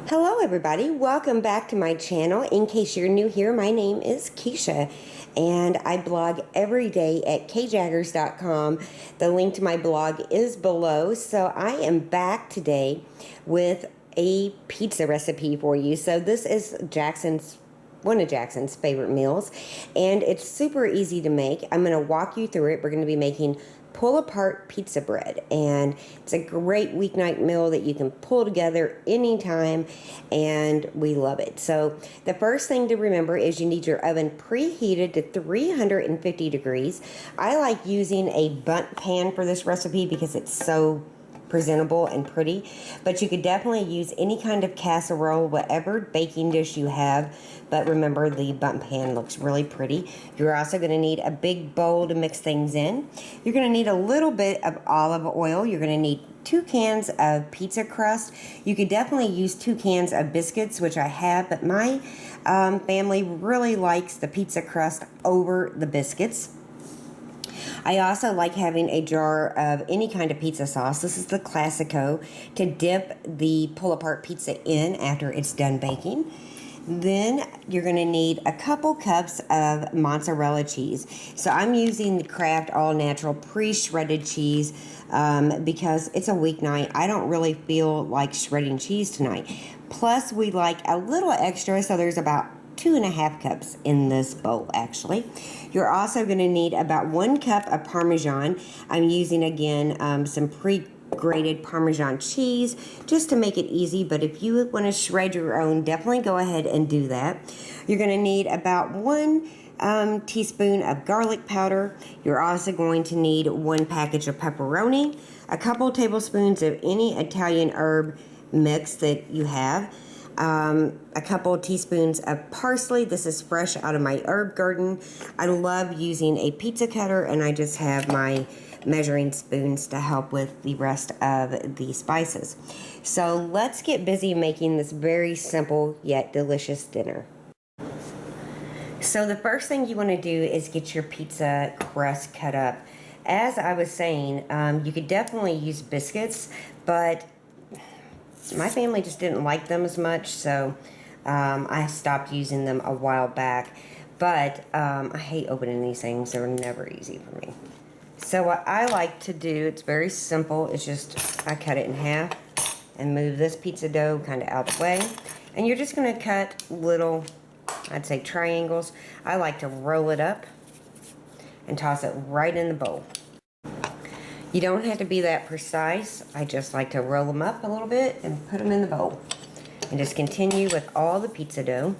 Hello everybody, welcome back to my channel. In case you're new here, my name is Kisha and I blog every day at kjaggers.com. The link to my blog is below. So I am back today with a pizza recipe for you. So this is one of Jackson's favorite meals, and it's super easy to make. I'm going to walk you through it. We're going to be making pull-apart pizza bread, and it's a great weeknight meal that you can pull together anytime, and we love it. So the first thing to remember is you need your oven preheated to 350 degrees. I like using a bunt pan for this recipe because it's so presentable and pretty, but you could definitely use any kind of casserole, whatever baking dish you have, but remember the bunt pan looks really pretty. You're also going to need a big bowl to mix things in. You're going to need a little bit of olive oil. You're going to need 2 cans of pizza crust. You could definitely use 2 cans of biscuits, which I have, but my family really likes the pizza crust over the biscuits. I also like having a jar of any kind of pizza sauce. This is the Classico, to dip the pull-apart pizza in after it's done baking. Then you're going to need a couple cups of mozzarella cheese. So I'm using the Kraft All Natural pre-shredded cheese because it's a weeknight. I don't really feel like shredding cheese tonight. Plus, we like a little extra, so there's about 2.5 cups in this bowl actually. You're also going to need about 1 cup of Parmesan. I'm using again some pre-grated Parmesan cheese just to make it easy, but if you want to shred your own, definitely go ahead and do that. You're going to need about 1 teaspoon of garlic powder. You're also going to need 1 package of pepperoni, a couple tablespoons of any Italian herb mix that you have, a couple teaspoons of parsley. This is fresh out of my herb garden. I love using a pizza cutter, and I just have my measuring spoons to help with the rest of the spices. So let's get busy making this very simple yet delicious dinner. So the first thing you want to do is get your pizza crust cut up. As I was saying, you could definitely use biscuits, but my family just didn't like them as much, so I stopped using them a while back. But I hate opening these things. They're never easy for me. So what I like to do, it's very simple. It's just I cut it in half and move this pizza dough kind of out of the way. And you're just going to cut little, I'd say triangles. I like to roll it up and toss it right in the bowl. You don't have to be that precise. I just like to roll them up a little bit and put them in the bowl. And just continue with all the pizza dough.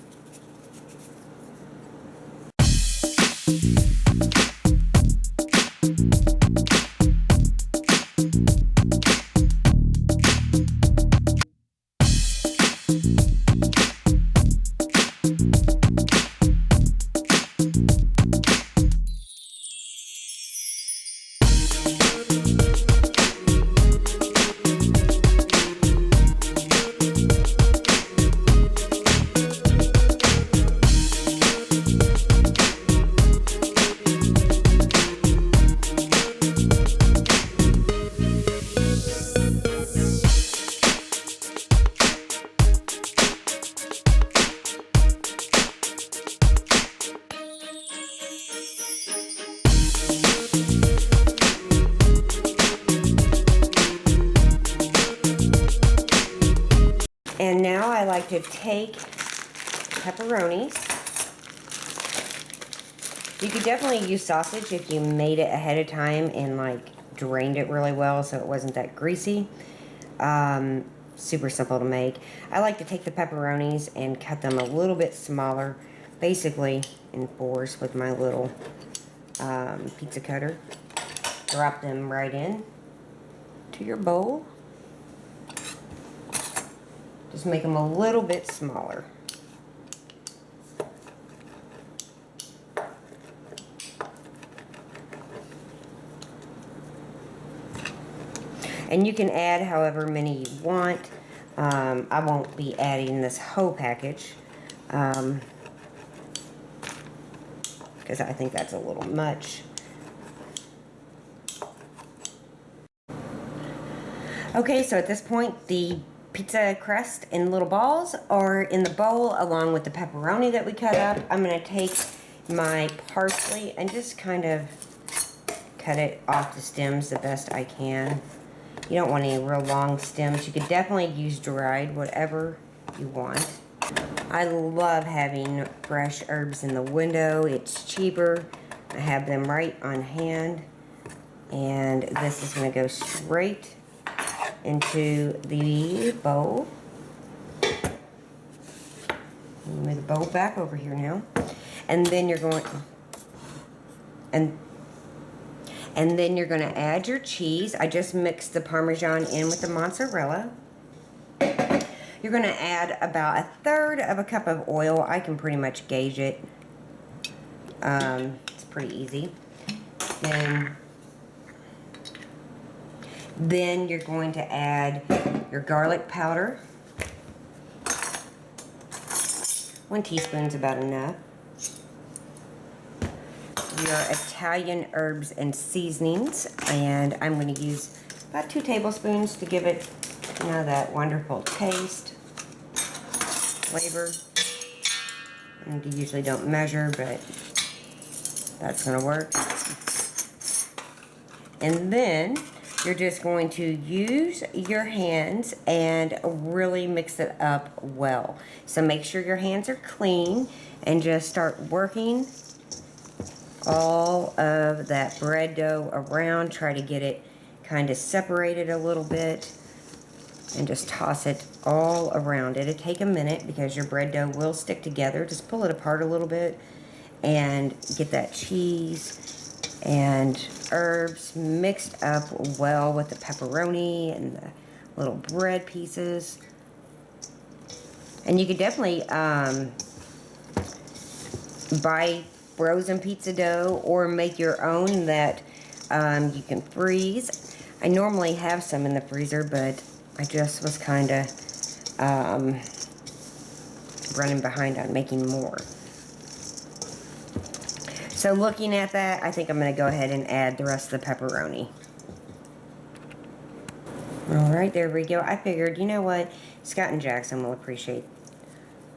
And now I like to take pepperonis. You could definitely use sausage if you made it ahead of time and like drained it really well so it wasn't that greasy. Super simple to make. I like to take the pepperonis and cut them a little bit smaller, basically in 4s with my little pizza cutter. Drop them right in to your bowl. Just make them a little bit smaller. And you can add however many you want. I won't be adding this whole package because I think that's a little much. Okay, so at this point the pizza crust in little balls or in the bowl along with the pepperoni that we cut up. I'm going to take my parsley and just kind of cut it off the stems the best I can. You don't want any real long stems. You could definitely use dried, whatever you want. I love having fresh herbs in the window. It's cheaper. I have them right on hand. And this is going to go straight into the bowl. Move the bowl back over here now. And then you're going and then you're going to add your cheese. I just mixed the Parmesan in with the mozzarella. You're going to add about 1/3 of a cup of oil. I can pretty much gauge it. It's pretty easy. Then you're going to add your garlic powder. 1 teaspoon's about enough. Your Italian herbs and seasonings, and I'm going to use about 2 tablespoons to give it, you know, that wonderful taste, flavor. And you usually don't measure, but that's going to work. And then you're just going to use your hands and really mix it up well. So make sure your hands are clean and just start working all of that bread dough around. Try to get it kind of separated a little bit and just toss it all around. It'll take a minute because your bread dough will stick together. Just pull it apart a little bit and get that cheese and herbs mixed up well with the pepperoni and the little bread pieces. And you could definitely buy frozen pizza dough or make your own that you can freeze. I normally have some in the freezer, but I just was kind of running behind on making more. So looking at that, I think I'm going to go ahead and add the rest of the pepperoni. Alright, there we go. I figured, you know what, Scott and Jackson will appreciate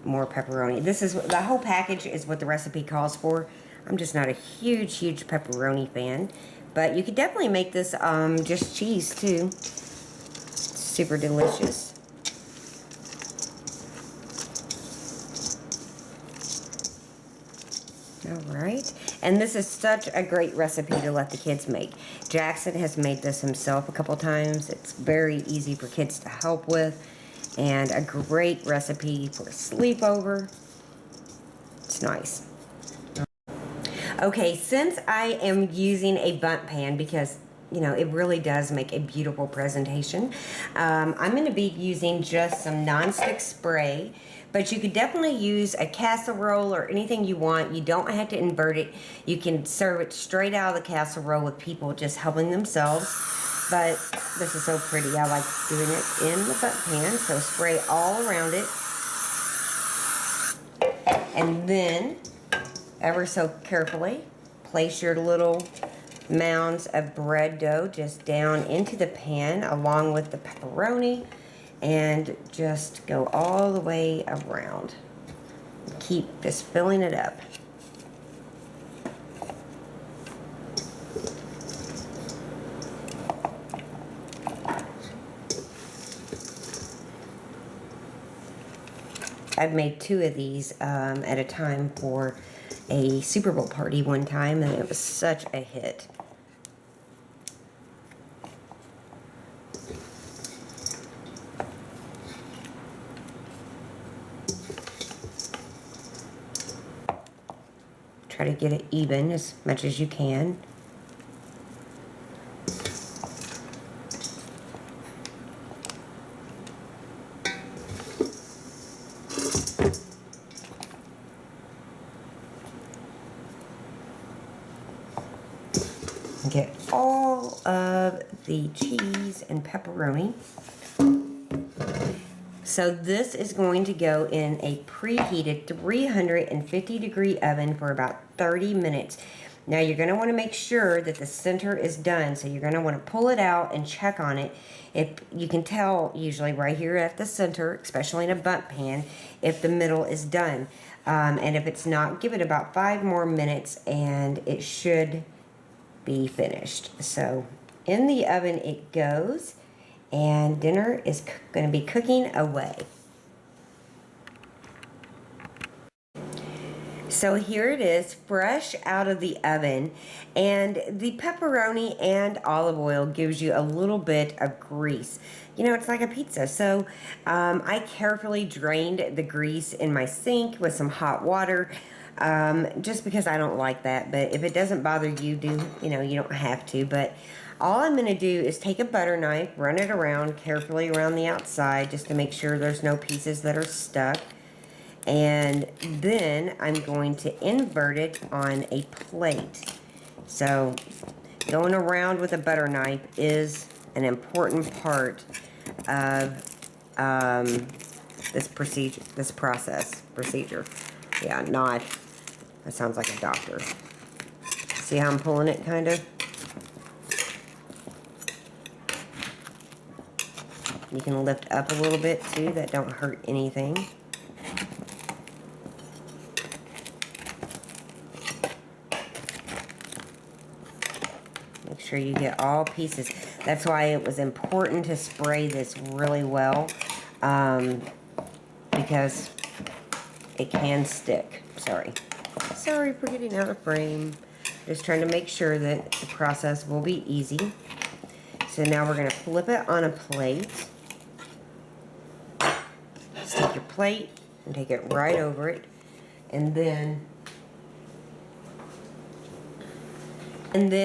more pepperoni. This is, the whole package is what the recipe calls for. I'm just not a huge pepperoni fan. But you could definitely make this just cheese too. Super delicious. Alright, and this is such a great recipe to let the kids make. Jackson has made this himself a couple times. It's very easy for kids to help with, and a great recipe for a sleepover. It's nice. Okay, since I am using a bunt pan because, you know, it really does make a beautiful presentation, I'm going to be using just some nonstick spray. But you could definitely use a casserole or anything you want. You don't have to invert it. You can serve it straight out of the casserole with people just helping themselves. But this is so pretty. I like doing it in the bunt pan. So spray all around it. And then, ever so carefully, place your little mounds of bread dough just down into the pan along with the pepperoni. And just go all the way around. Keep just filling it up. I've made 2 of these at a time for a Super Bowl party one time, and it was such a hit. Try to get it even as much as you can. Get all of the cheese and pepperoni. So this is going to go in a preheated 350-degree oven for about 30 minutes. Now you're going to want to make sure that the center is done. So you're going to want to pull it out and check on it. If you can tell usually right here at the center, especially in a bunt pan, if the middle is done. And if it's not, give it about 5 more minutes and it should be finished. So in the oven it goes, and dinner is going to be cooking away. So here it is, fresh out of the oven, and the pepperoni and olive oil gives you a little bit of grease. You know, it's like a pizza. So I carefully drained the grease in my sink with some hot water, just because I don't like that. But if it doesn't bother you, you don't have to. But all I'm going to do is take a butter knife, run it around carefully around the outside just to make sure there's no pieces that are stuck. And then I'm going to invert it on a plate. So going around with a butter knife is an important part of this procedure. Yeah, not, that sounds like a doctor. See how I'm pulling it, kind of? You can lift up a little bit too, that don't hurt anything. Make sure you get all pieces. That's why it was important to spray this really well, because it can stick. Sorry for getting out of frame. Just trying to make sure that the process will be easy. So now we're going to flip it on a plate. Just take your plate and take it right over it, and then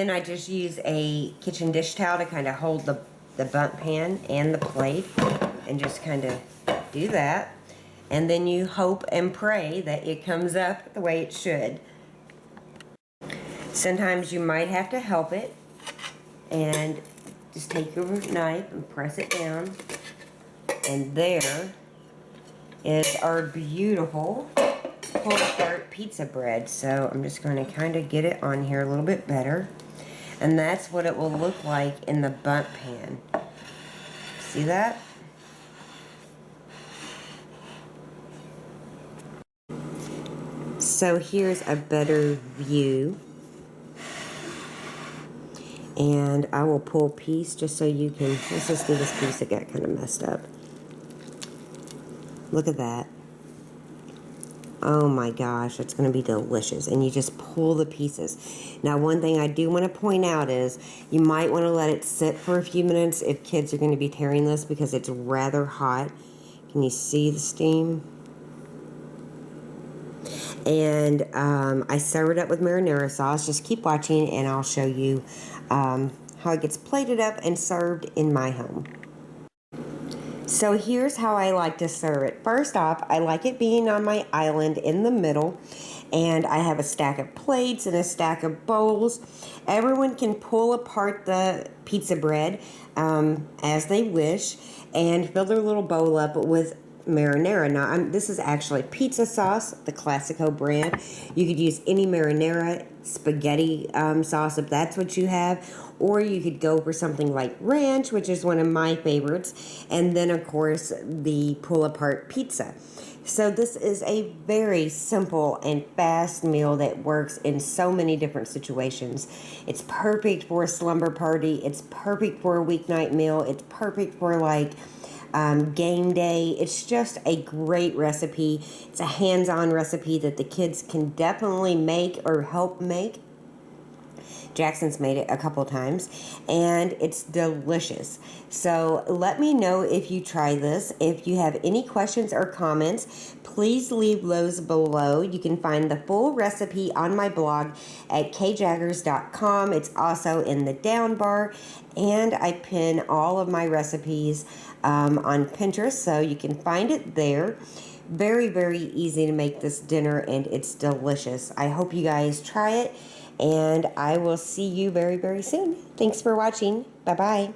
I just use a kitchen dish towel to kind of hold the bunt pan and the plate, and just kind of do that. And then you hope and pray that it comes up the way it should. Sometimes you might have to help it, and just take your knife and press it down. And there is our beautiful pull-apart pizza bread. So I'm just going to kind of get it on here a little bit better. And that's what it will look like in the bunt pan. See that? So here's a better view. And I will pull a piece just so you can, let's just do this piece that got kind of messed up. Look at that. Oh my gosh, it's going to be delicious. And you just pull the pieces. Now, one thing I do want to point out is you might want to let it sit for a few minutes if kids are going to be tearing this, because it's rather hot. Can you see the steam? And I serve it up with marinara sauce. Just keep watching and I'll show you how it gets plated up and served in my home. So here's how I like to serve it. First off, I like it being on my island in the middle, and I have a stack of plates and a stack of bowls. Everyone can pull apart the pizza bread as they wish and fill their little bowl up with marinara. Now, this is actually pizza sauce, the Classico brand. You could use any marinara spaghetti sauce if that's what you have, or you could go for something like ranch, which is one of my favorites, and then of course the pull-apart pizza. So this is a very simple and fast meal that works in so many different situations. It's perfect for a slumber party. It's perfect for a weeknight meal. It's perfect for like game day. It's just a great recipe. It's a hands-on recipe that the kids can definitely make or help make. Jackson's made it a couple times, and it's delicious. So let me know if you try this. If you have any questions or comments, please leave those below. You can find the full recipe on my blog at kjaggers.com. It's also in the down bar, and I pin all of my recipes on Pinterest, so you can find it there. Very, very easy to make this dinner, and it's delicious. I hope you guys try it, and I will see you very, very soon. Thanks for watching. Bye-bye.